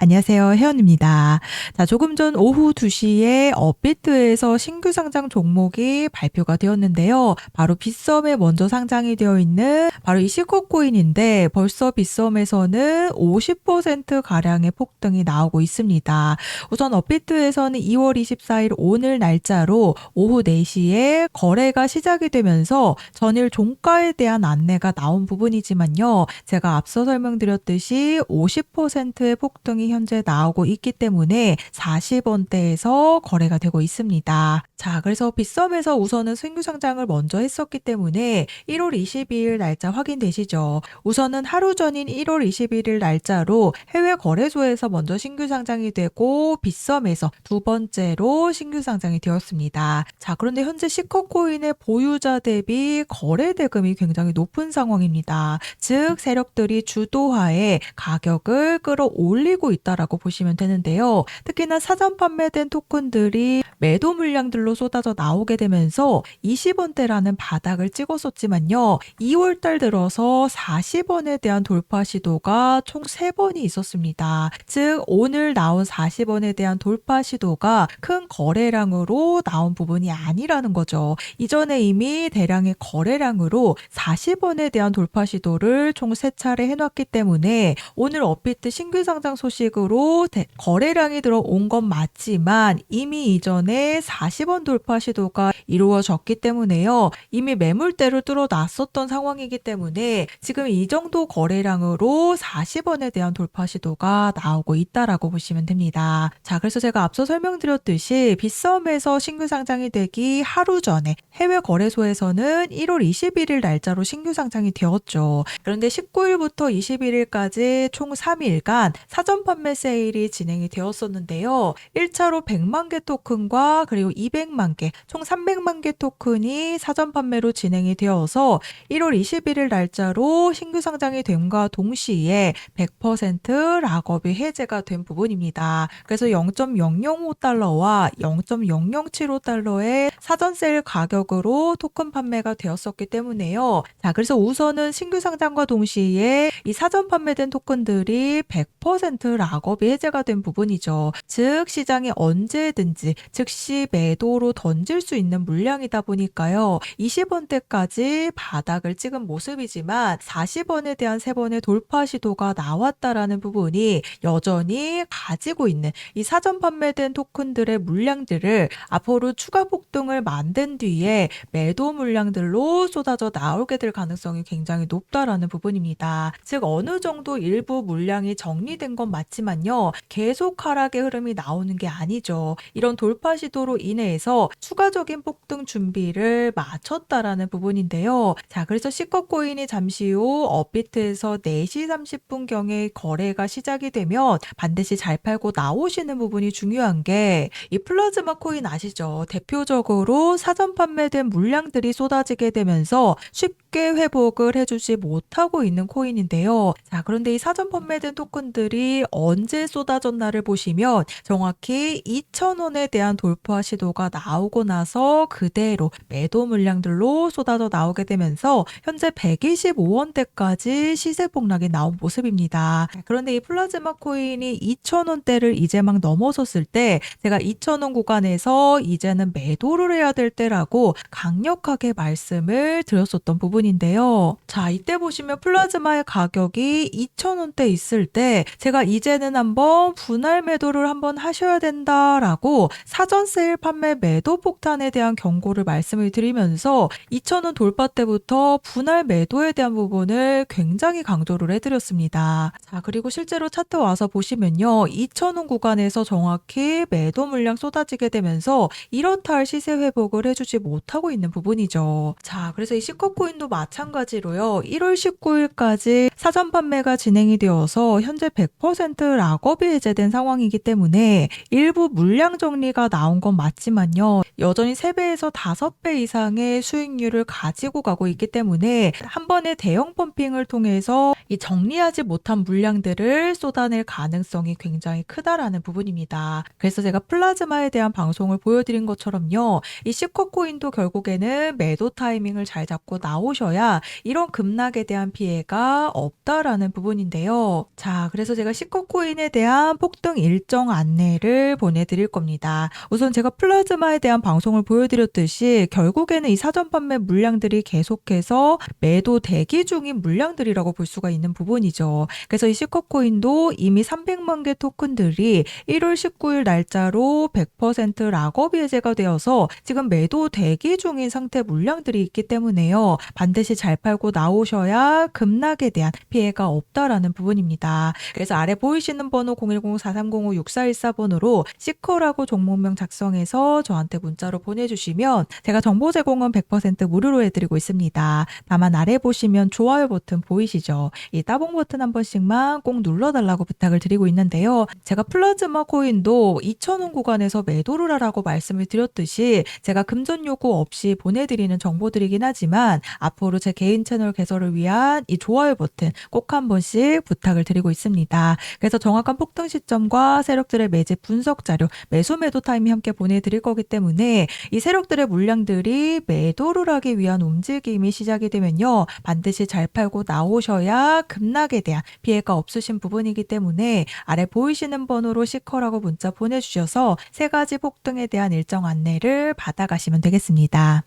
안녕하세요. 혜연입니다. 자, 조금 전 오후 2시에 업비트에서 신규 상장 종목이 발표가 되었는데요. 바로 빗썸에 먼저 상장이 되어 있는 바로 이 시코코인인데 벌써 빗썸에서는 50% 가량의 폭등이 나오고 있습니다. 우선 업비트에서는 2월 24일 오늘 날짜로 오후 4시에 거래가 시작이 되면서 전일 종가에 대한 안내가 나온 부분이지만요. 제가 앞서 설명드렸듯이 50%의 폭등이 현재 나오고 있기 때문에 40원대에서 거래가 되고 있습니다. 자, 그래서 빗썸에서 우선은 신규 상장을 먼저 했었기 때문에 1월 22일 날짜 확인되시죠? 우선은 하루 전인 1월 21일 날짜로 해외 거래소에서 먼저 신규 상장이 되고 빗썸에서 두 번째로 신규 상장이 되었습니다. 자, 그런데 현재 시커코인의 보유자 대비 거래 대금이 굉장히 높은 상황입니다. 즉 세력들이 주도하에 가격을 끌어올리고 있다라고 보시면 되는데요. 특히나 사전 판매된 토큰들이 매도 물량들로 쏟아져 나오게 되면서 20원대라는 바닥을 찍었었지만요. 2월달 들어서 40원에 대한 돌파 시도가 총 3번이 있었습니다. 즉 오늘 나온 40원에 대한 돌파 시도가 큰 거래량으로 나온 부분이 아니라는 거죠. 이전에 이미 대량의 거래량으로 40원에 대한 돌파 시도를 총 3차례 해놨기 때문에 오늘 업비트 신규 상장 소식으로 거래량이 들어온 건 맞지만 이미 이전에 40원 돌파 시도가 이루어졌기 때문에요. 이미 매물대를 뚫어놨었던 상황이기 때문에 지금 이 정도 거래량으로 40원에 대한 돌파 시도가 나오고 있다라고 보시면 됩니다. 자, 그래서 제가 앞서 설명드렸듯이 빗썸에서 신규 상장이 되기 하루 전에 해외 거래소에서는 1월 21일 날짜로 신규 상장이 되었죠. 그런데 19일부터 21일까지 총 3일간 사전 판매 세일이 진행이 되었었는데요. 1차로 100만 개 토큰과 그리고 200만 개, 총 300만 개 토큰이 사전 판매로 진행이 되어서 1월 21일 날짜로 신규 상장이 됨과 동시에 100% 락업이 해제가 된 부분입니다. 그래서 0.005달러와 0.0075달러의 사전 세일 가격으로 토큰 판매가 되었었기 때문에요. 자, 그래서 우선은 신규 상장과 동시에 이 사전 판매된 토큰들이 100% 락업이 해제가 된 부분이죠. 즉 시장에 언제든지 즉시 매도로 던질 수 있는 물량이다 보니까요. 20원대까지 바닥을 찍은 모습이지만 40원에 대한 3번의 돌파 시도가 나왔다라는 부분이 여전히 가지고 있는 이 사전 판매된 토큰들의 물량들을 앞으로 추가 폭등을 만든 뒤에 매도 물량들로 쏟아져 나오게 될 가능성이 굉장히 높다라는 부분입니다. 즉 어느 정도 일부 물량이 정리된 건 맞지만요. 계속 하락의 흐름이 나오는 게 아니죠. 이런 돌파 시도로 인해서 추가적인 폭등 준비를 마쳤다라는 부분인데요. 자, 그래서 시커코인이 잠시 후 업비트에서 4시 30분경에 거래가 시작이 되면 반드시 잘 팔고 나오시는 부분이 중요한 게 이 플라즈마 코인 아시죠? 대표적으로 사전 판매된 물량들이 쏟아지게 되면서 쉽게 회복을 해주지 못하고 있는 코인인데요. 자, 그런데 이 사전 판매된 토큰들이 언제 쏟아졌나를 보시면 정확히 2,000원에 대한 돌파 시도가 나오고 나서 그대로 매도 물량들로 쏟아져 나오게 되면서 현재 125원대까지 시세 폭락이 나온 모습입니다. 그런데 이 플라즈마 코인이 2,000원대를 이제 막 넘어섰을 때 제가 2,000원 구간에서 이제는 매도를 해야 될 때라고 강력하게 말씀을 드렸었던 부분인데요. 자, 이때 보시면 플라즈마의 가격이 2,000원대 있을 때 제가 이제는 한번 분할 매도를 한번 하셔야 된다라고 사전 세일 판매 매도 폭탄에 대한 경고를 말씀을 드리면서 2,000원 돌파 때부터 분할 매도에 대한 부분을 굉장히 강조를 해드렸습니다. 자, 그리고 실제로 차트 와서 보시면요. 2,000원 구간에서 정확히 매도 물량 쏟아지게 되면서 이렇다 할 시세 회복을 해주지 못하고 있는 부분이죠. 자, 그래서 이 시커코인도 마찬가지로요. 1월 19일까지 사전 판매가 진행이 되어서 현재 100% 락업이 해제된 상황이기 때문에 일부 물량 정리가 나온 건 맞지만요. 여전히 3배에서 5배 이상의 수익률을 가지고 가고 있기 때문에 한 번의 대형 펌핑을 통해서 이 정리하지 못한 물량들을 쏟아낼 가능성이 굉장히 크다라는 부분입니다. 그래서 제가 플라즈마에 대한 방송을 보여드린 것처럼요. 이 시커코인도 결국에는 매도 타이밍을 잘 잡고 나오셔야 나오셔야 이런 급락에 대한 피해가 없다라는 부분인데요. 자, 그래서 제가 시코코인에 대한 폭등 일정 안내를 보내드릴 겁니다. 우선 제가 플라즈마에 대한 방송을 보여드렸듯이 결국에는 이 사전 판매 물량들이 계속해서 매도 대기 중인 물량들이라고 볼 수가 있는 부분이죠. 그래서 이 시커코인도 이미 300만 개 토큰들이 1월 19일 날짜로 100% 락업 해제가 되어서 지금 매도 대기 중인 상태 물량들이 있기 때문에요. 반드시 잘 팔고 나오셔야 급락에 대한 피해가 없다라는 부분입니다. 그래서 아래 보이시는 번호 010-4305-6414번으로 시커라고 종목명 작성해서 저한테 문자로 보내주시면 제가 정보 제공은 100% 무료로 해드리고 있습니다. 다만 아래 보시면 좋아요 버튼 보이시죠? 이 따봉 버튼 한 번씩만 꼭 눌러달라고 부탁을 드리고 있는데요. 제가 플라즈마 코인도 2,000원 구간에서 매도를 하라고 말씀을 드렸듯이 제가 금전 요구 없이 보내드리는 정보들이긴 하지만 앞으로 제 개인 채널 개설을 위한 이 좋아요 버튼 꼭 한 번씩 부탁을 드리고 있습니다. 그래서 정확한 폭등 시점과 세력들의 매집 분석 자료, 매수 매도 타임이 함께 보내드릴 거기 때문에 이 세력들의 물량들이 매도를 하기 위한 움직임이 시작이 되면요. 반드시 잘 팔고 나오셔야 급락에 대한 피해가 없으신 부분이기 때문에 아래 보이시는 번호로 시커라고 문자 보내주셔서 세 가지 폭등에 대한 일정 안내를 받아가시면 되겠습니다.